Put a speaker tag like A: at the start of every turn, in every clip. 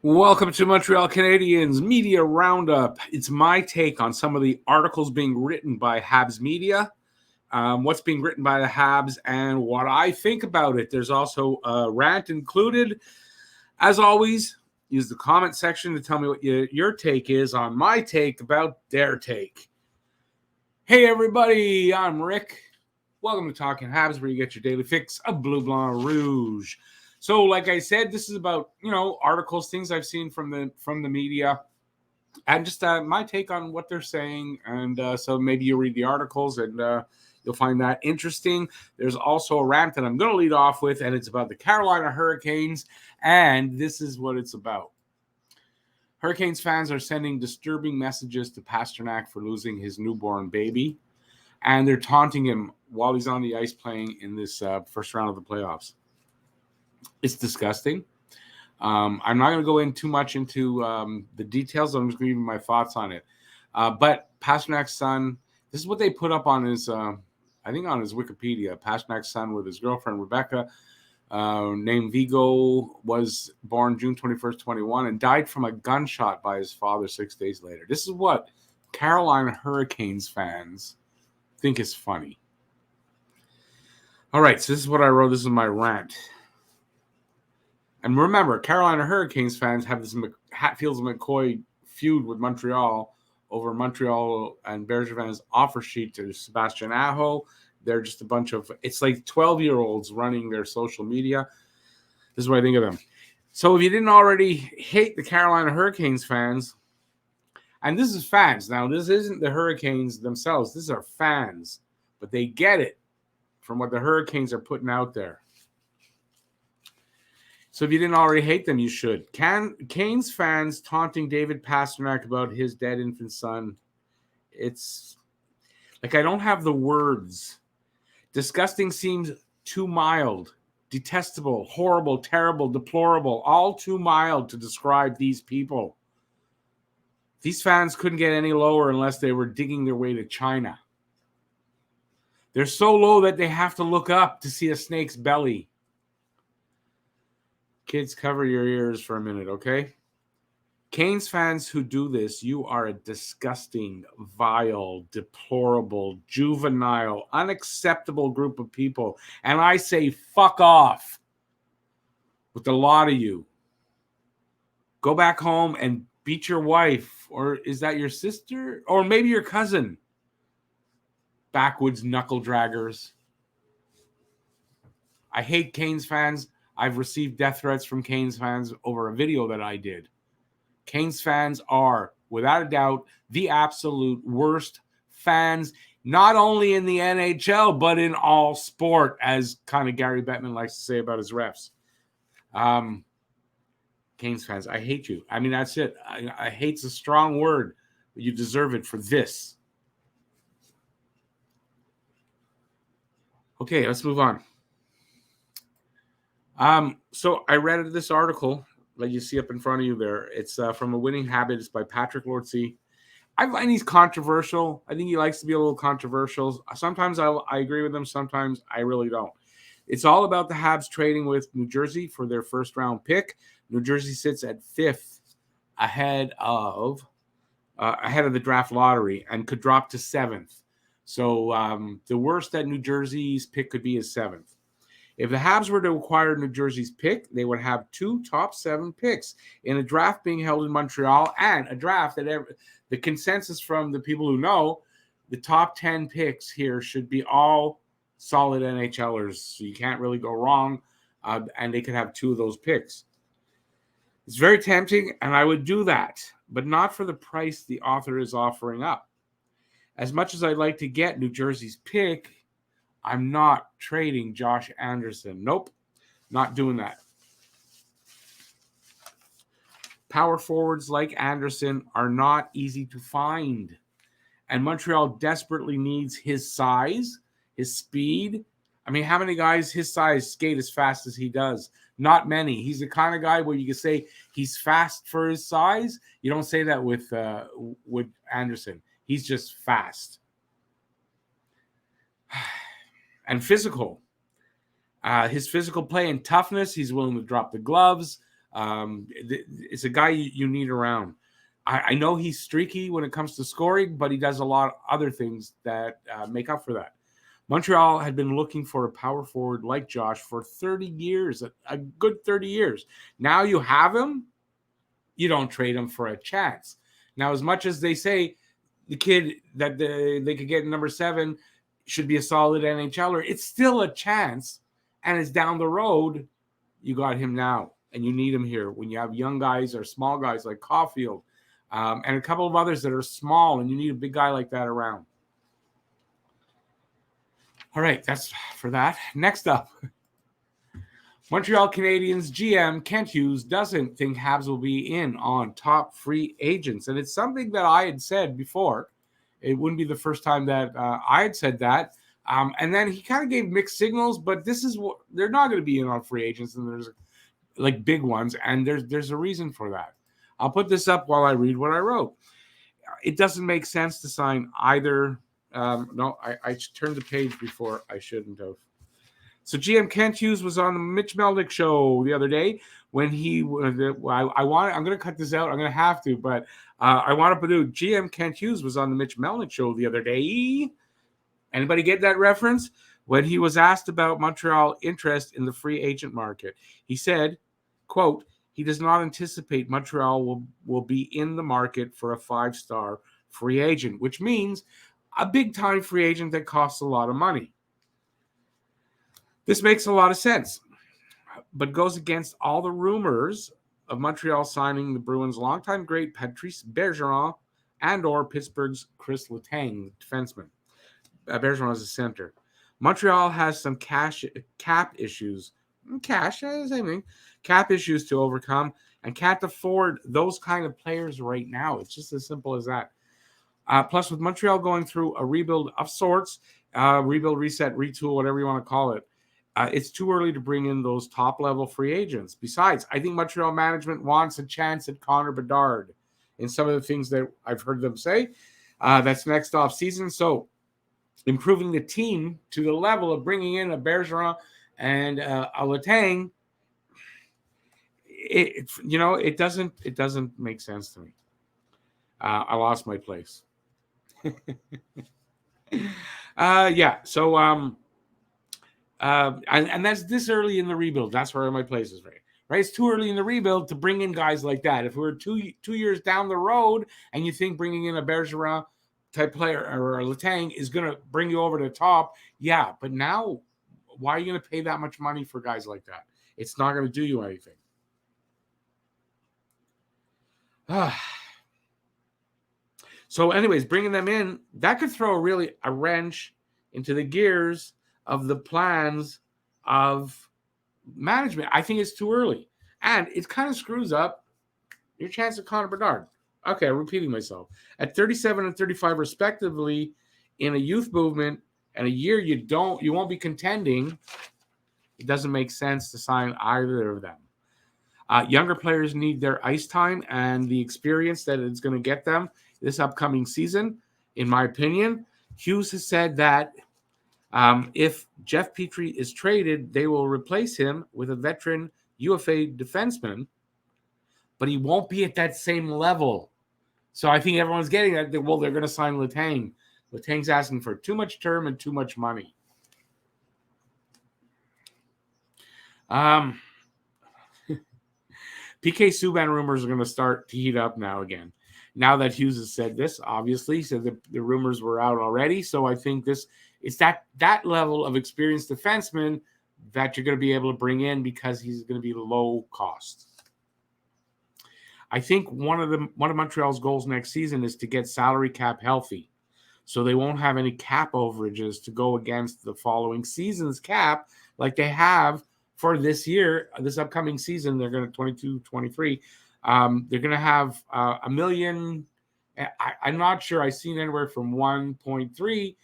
A: Welcome to Montreal Canadiens Media Roundup. It's my take on some of the articles being written by Habs Media, what's being written by the Habs, and what I think about it. There's also a rant included. As always, use the comment section to tell me what your take is on my take about their take. Hey, everybody, I'm Rick. Welcome to Talking Habs, where you get your daily fix of Bleu Blanc Rouge. So, like I said, this is about articles, things I've seen from the media, and just my take on what they're saying. And so maybe you read the articles and you'll find that interesting. There's also a rant that I'm going to lead off with, and it's about the Carolina Hurricanes. And this is what it's about. Hurricanes fans are sending disturbing messages to Pastrnak for losing his newborn baby, and they're taunting him while he's on the ice playing in this first round of the playoffs. It's disgusting. I'm not going to go in too much into the details. I'm just going to give you my thoughts on it. But Pasternak's son, this is what they put up on his, I think on his Wikipedia. Pasternak's son with his girlfriend, Rebecca, named Vigo, was born June 21st, 21, and died from a gunshot by his father 6 days later. This is what Carolina Hurricanes fans think is funny. All right, so this is what I wrote. This is my rant. And remember, Carolina Hurricanes fans have this Hatfields-McCoy feud with Montreal over Montreal and Bergevin's offer sheet to Sebastian Aho. They're just a bunch of, it's like 12-year-olds running their social media. This is what I think of them. So if you didn't already hate the Carolina Hurricanes fans, and this is fans. Now, this isn't the Hurricanes themselves. These are fans. But they get it from what the Hurricanes are putting out there. So if you didn't already hate them, you should. Canes fans taunting David Pastrnak about his dead infant son. It's like I don't have the words. Disgusting seems too mild. Detestable, horrible, terrible, deplorable. All too mild to describe these people. These fans couldn't get any lower unless they were digging their way to China. They're so low that they have to look up to see a snake's belly. Kids, cover your ears for a minute, okay? Canes fans who do this, you are a disgusting, vile, deplorable, juvenile, unacceptable group of people. And I say fuck off with a lot of you. Go back home and beat your wife. Or is that your sister? Or maybe your cousin. Backwoods knuckle draggers. I hate Canes fans. I've received death threats from Canes fans over a video that I did. Canes fans are, without a doubt, the absolute worst fans, not only in the NHL, but in all sport, as kind of Gary Bettman likes to say about his refs. Canes fans, I hate you. I mean, that's it. I hate's a strong word, but you deserve it for this. Okay, let's move on. So I read this article that you see up in front of you there. It's from A Winning Habit. It's by Patrick Lordsey. I find he's controversial. I think he likes to be a little controversial. Sometimes I agree with him. Sometimes I really don't. It's all about the Habs trading with New Jersey for their first round pick. New Jersey sits at 5th ahead of the draft lottery and could drop to 7th. So the worst that New Jersey's pick could be is 7th. If the Habs were to acquire New Jersey's pick, they would have 2 top 7 picks in a draft being held in Montreal, and a draft that the consensus from the people who know, the top 10 picks here should be all solid NHLers. So you can't really go wrong, and they could have 2 of those picks. It's very tempting, and I would do that, but not for the price the author is offering up. As much as I'd like to get New Jersey's pick, I'm not trading Josh Anderson. Nope, not doing that. Power forwards like Anderson are not easy to find. And Montreal desperately needs his size, his speed. I mean, how many guys his size skate as fast as he does? Not many. He's the kind of guy where you can say he's fast for his size. You don't say that with Anderson. He's just fast. And physical. His physical play and toughness, he's willing to drop the gloves. It's a guy you need around. I know he's streaky when it comes to scoring, but he does a lot of other things that make up for that. Montreal had been looking for a power forward like Josh for 30 years, a good 30 years. Now you have him, you don't trade him for a chance. Now, as much as they say the kid that they could get number 7 should be a solid NHLer, it's still a chance, and it's down the road. You got him now, and you need him here when you have young guys or small guys like Caulfield and a couple of others that are small, and you need a big guy like that around. All right, that's for that. Next up, Montreal Canadiens GM Kent Hughes doesn't think Habs will be in on top free agents. And it's something that I had said before. It wouldn't be the first time that I had said that. And then he kind of gave mixed signals, but this is what they're not going to be in on free agents, and there's like big ones, and there's a reason for that. I'll put this up while I read what I wrote. It doesn't make sense to sign either. No, I turned the page before I shouldn't have. So GM Kent Hughes was on the Mitch Melnick show the other day when I'm going to cut this out. I'm going to have to, but I want to do GM Kent Hughes was on the Mitch Melnick show the other day. Anybody get that reference? When he was asked about Montreal interest in the free agent market, he said, quote, he does not anticipate Montreal will be in the market for a 5-star free agent, which means a big-time free agent that costs a lot of money. This makes a lot of sense, but goes against all the rumors of Montreal signing the Bruins' longtime great Patrice Bergeron and or Pittsburgh's Chris Letang, defenseman. Bergeron is a center. Montreal has some cap issues. Same thing. Cap issues to overcome and can't afford those kind of players right now. It's just as simple as that. Plus, with Montreal going through a rebuild of sorts, rebuild, reset, retool, whatever you want to call it, it's too early to bring in those top-level free agents. Besides, I think Montreal management wants a chance at Connor Bedard in some of the things that I've heard them say. That's next off season. So improving the team to the level of bringing in a Bergeron and a Letang, it doesn't make sense to me. I lost my place. Yeah. So and that's this early in the rebuild. That's where my place is, right? It's too early in the rebuild to bring in guys like that. If we're two years down the road and you think bringing in a Bergeron type player or a Letang is going to bring you over to the top, yeah. But now, why are you going to pay that much money for guys like that? It's not going to do you anything. So anyways, bringing them in, that could throw a wrench into the gears of the plans of management. I think it's too early. And it kind of screws up your chance at Connor Bedard. Okay, I'm repeating myself. At 37 and 35 respectively, in a youth movement and a year you won't be contending, it doesn't make sense to sign either of them. Younger players need their ice time and the experience that it's going to get them this upcoming season, in my opinion. Hughes has said that if Jeff Petrie is traded, they will replace him with a veteran UFA defenseman, but he won't be at that same level. So I think everyone's getting that. Well, they're going to sign Letang. Letang's asking for too much term and too much money. PK Subban rumors are going to start to heat up now again. Now that Hughes has said this, obviously, he said the rumors were out already. So I think it's that level of experienced defenseman that you're going to be able to bring in because he's going to be low cost. I think one of Montreal's goals next season is to get salary cap healthy, so they won't have any cap overages to go against the following season's cap like they have for this year, this upcoming season. They're going to 22-23. They're going to have $1 million. I'm not sure. I've seen anywhere from 1.3,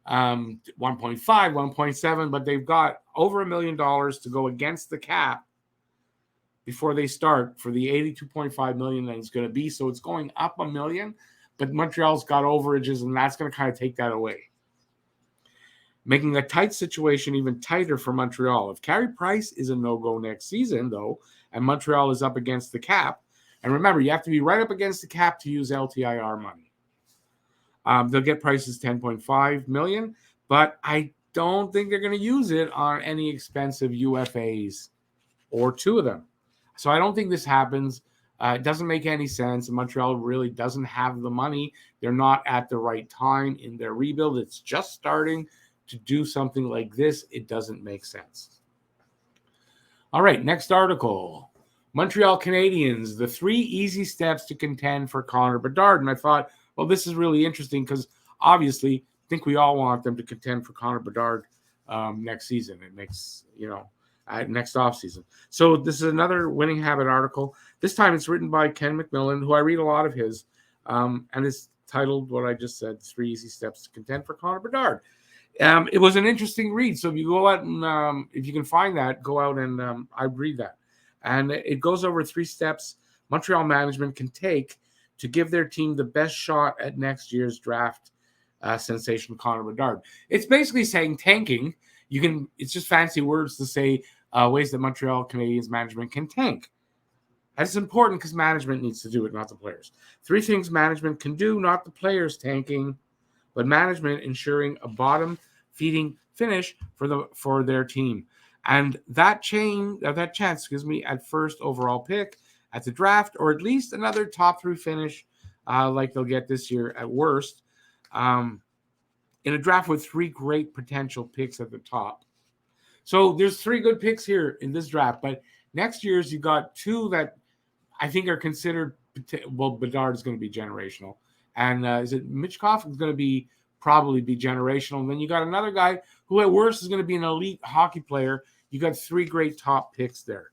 A: 1.5, 1.7, but they've got over $1 million to go against the cap before they start for the $82.5 million that it's going to be. So it's going up $1 million, but Montreal's got overages, and that's going to kind of take that away. making a tight situation even tighter for Montreal. If Carey Price is a no-go next season, though, and Montreal is up against the cap, and remember, you have to be right up against the cap to use LTIR money. They'll get Price's $10.5 million, but I don't think they're going to use it on any expensive UFAs or two of them. So I don't think this happens. It doesn't make any sense. Montreal really doesn't have the money. They're not at the right time in their rebuild. It's just starting to do something like this. It doesn't make sense. All right, next article. Montreal Canadiens, the 3 easy steps to contend for Connor Bedard. And I thought, well, this is really interesting because obviously I think we all want them to contend for Connor Bedard next season. It makes, next offseason. So this is another Winning Habit article. This time it's written by Ken McMillan, who I read a lot of his, and it's titled what I just said, 3 easy steps to contend for Connor Bedard. It was an interesting read. So if you go out and if you can find that, go out and I read that. And it goes over 3 steps Montreal management can take to give their team the best shot at next year's draft sensation Connor Bedard. It's basically saying tanking. It's just fancy words to say ways that Montreal Canadiens management can tank. That's important because management needs to do it, not the players. 3 things management can do, not the players tanking, but management ensuring a bottom-feeding finish for their team. And that chance, at first overall pick at the draft, or at least another top 3 finish like they'll get this year at worst, in a draft with 3 great potential picks at the top. So there's 3 good picks here in this draft, but next year's you got 2 that I think are considered, well, Bedard is going to be generational. And is it Mitchkov is going to probably be generational. And then you got another guy who at worst is going to be an elite hockey player. You got 3 great top picks there.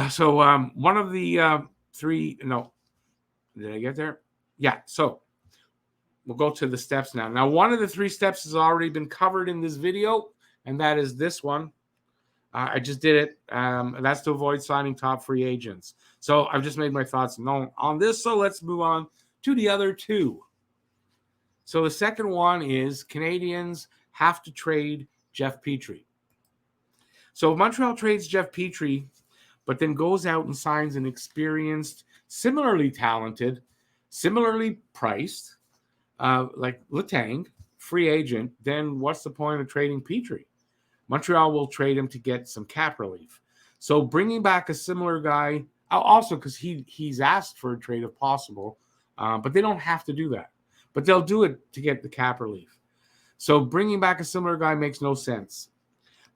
A: So one of the 3, no, did I get there? Yeah, so we'll go to the steps now. Now, one of the 3 steps has already been covered in this video, and that is this one. I just did it. And that's to avoid signing top free agents. So I've just made my thoughts known on this. So let's move on to the other 2. So the second one is Canadiens have to trade Jeff Petrie. So if Montreal trades Jeff Petrie, but then goes out and signs an experienced, similarly talented, similarly priced, like Letang, free agent, then what's the point of trading Petrie? Montreal will trade him to get some cap relief. So bringing back a similar guy, also because he's asked for a trade if possible, but they don't have to do that. But they'll do it to get the cap relief. So bringing back a similar guy makes no sense.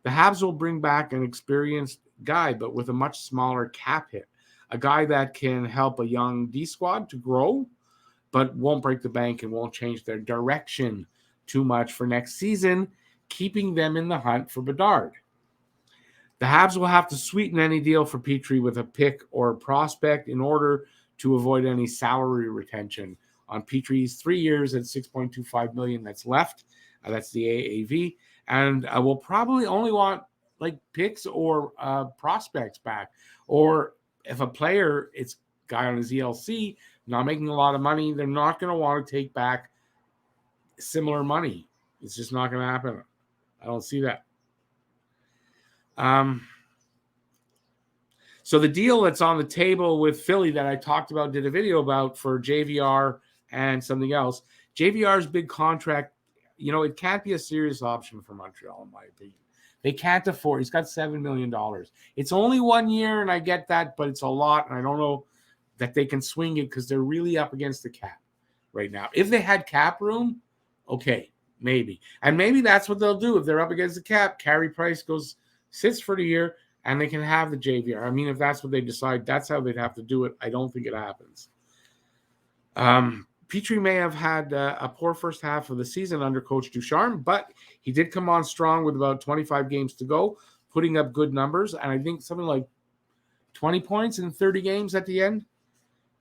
A: The Habs will bring back an experienced guy, but with a much smaller cap hit. A guy that can help a young D squad to grow, but won't break the bank and won't change their direction too much for next season, keeping them in the hunt for Bedard. The Habs will have to sweeten any deal for Petrie with a pick or a prospect in order to avoid any salary retention on Petrie's 3 years at $6.25 million that's left. That's the AAV. And we'll probably only want like picks or prospects back. Or if a player, it's guy on his ELC, not making a lot of money, they're not going to want to take back similar money. It's just not going to happen. I don't see that. So the deal that's on the table with Philly that I talked about, did a video about for JVR and something else. JVR's big contract, it can't be a serious option for Montreal, in my opinion. They can't afford. He's got $7 million. It's only 1 year, and I get that, but it's a lot, and I don't know that they can swing it because they're really up against the cap right now. If they had cap room, okay, maybe. And maybe that's what they'll do. If they're up against the cap, Carey Price sits for the year, and they can have the JVR. I mean, if that's what they decide, that's how they'd have to do it. I don't think it happens. Petrie may have had a poor first half of the season under Coach Ducharme, but he did come on strong with about 25 games to go, putting up good numbers, and I think something like 20 points in 30 games at the end,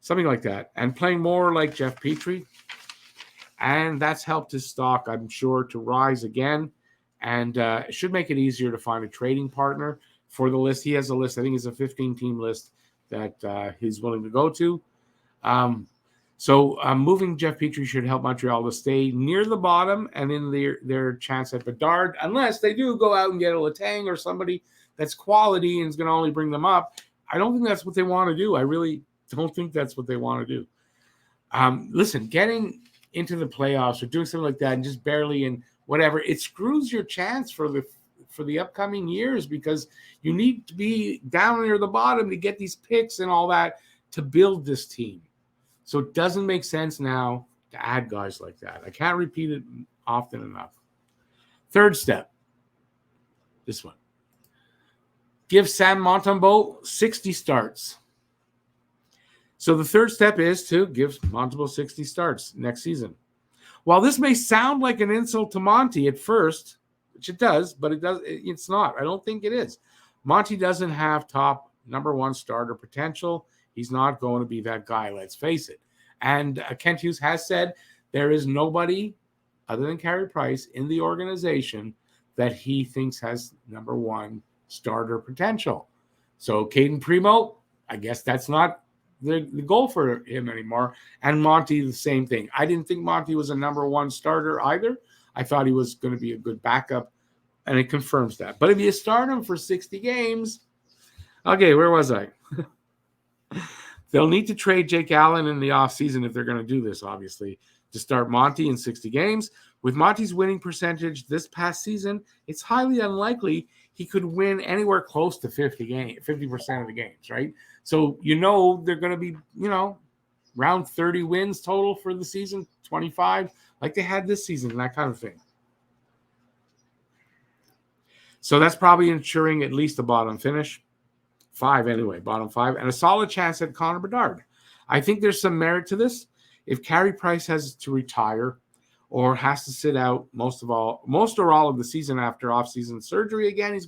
A: something like that, and playing more like Jeff Petrie. And that's helped his stock, I'm sure, to rise again, and it should make it easier to find a trading partner for the list. He has a list. I think it's a 15-team list that he's willing to go to. So moving Jeff Petrie should help Montreal to stay near the bottom and in their chance at Bedard, unless they do go out and get a Letang or somebody that's quality and is going to only bring them up. I don't think that's what they want to do. I really don't think that's what they want to do. Listen, getting into the playoffs or doing something like that and just barely in whatever, it screws your chance for the upcoming years, because you need to be down near the bottom to get these picks and all that to build this team. So it doesn't make sense now to add guys like that. I can't repeat it often enough. Third step, this one. Give Sam Montembeault 60 starts. So the third step is to give Montembeault 60 starts next season. While this may sound like an insult to Monty at first, which it does, but it's not. I don't think it is. Monty doesn't have top number one starter potential. He's not going to be that guy, let's face it. And Kent Hughes has said there is nobody other than Carey Price in the organization that he thinks has number one starter potential. So Caden Primo, I guess that's not the goal for him anymore. And Monty, the same thing. I didn't think Monty was a number one starter either. I thought he was going to be a good backup, and it confirms that. But if you start him for 60 games, okay, where was I? They'll need to trade Jake Allen in the offseason if they're going to do this, obviously, to start Monty in 60 games. With Monty's winning percentage this past season, it's highly unlikely he could win anywhere close to 50% of the games, right? So, they're going to be, around 30 wins total for the season, 25, like they had this season, that kind of thing. So that's probably ensuring at least a bottom finish. 5 anyway, bottom 5, and a solid chance at Connor Bedard. I think there's some merit to this. If Carey Price has to retire or has to sit out most or all of the season after off-season surgery again,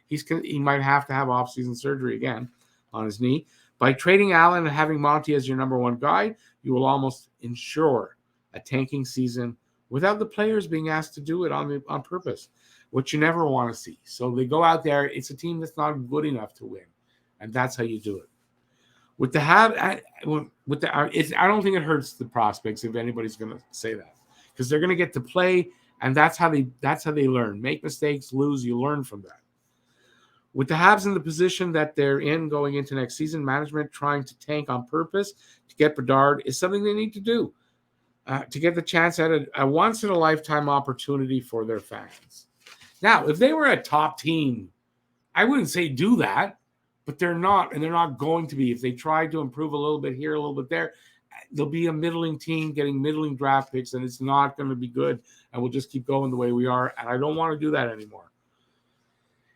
A: he might have to have off-season surgery again on his knee. By trading Allen and having Monty as your number one guy, you will almost ensure a tanking season without the players being asked to do it on purpose, which you never want to see. So they go out there. It's a team that's not good enough to win. And that's how you do it. With the I don't think it hurts the prospects if anybody's going to say that, because they're going to get to play, and that's how they learn. Make mistakes, lose, you learn from that. With the Habs in the position that they're in going into next season, management trying to tank on purpose to get Bedard is something they need to do to get the chance at a once in a lifetime opportunity for their fans. Now, if they were a top team, I wouldn't say do that. But they're not, and they're not going to be. If they try to improve a little bit here, a little bit there, they'll be a middling team getting middling draft picks, and it's not going to be good, and we'll just keep going the way we are, and I don't want to do that anymore.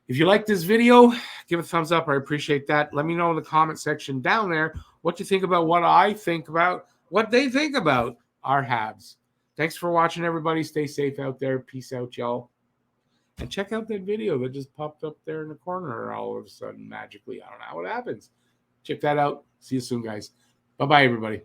A: If you like this video, give it a thumbs up. I appreciate that. Let me know in the comment section down there what you think about what I think about, what they think about our Habs. Thanks for watching, everybody. Stay safe out there. Peace out, y'all. And check out that video that just popped up there in the corner all of a sudden magically. I don't know how it happens. Check that out. See you soon, guys. Bye-bye, everybody.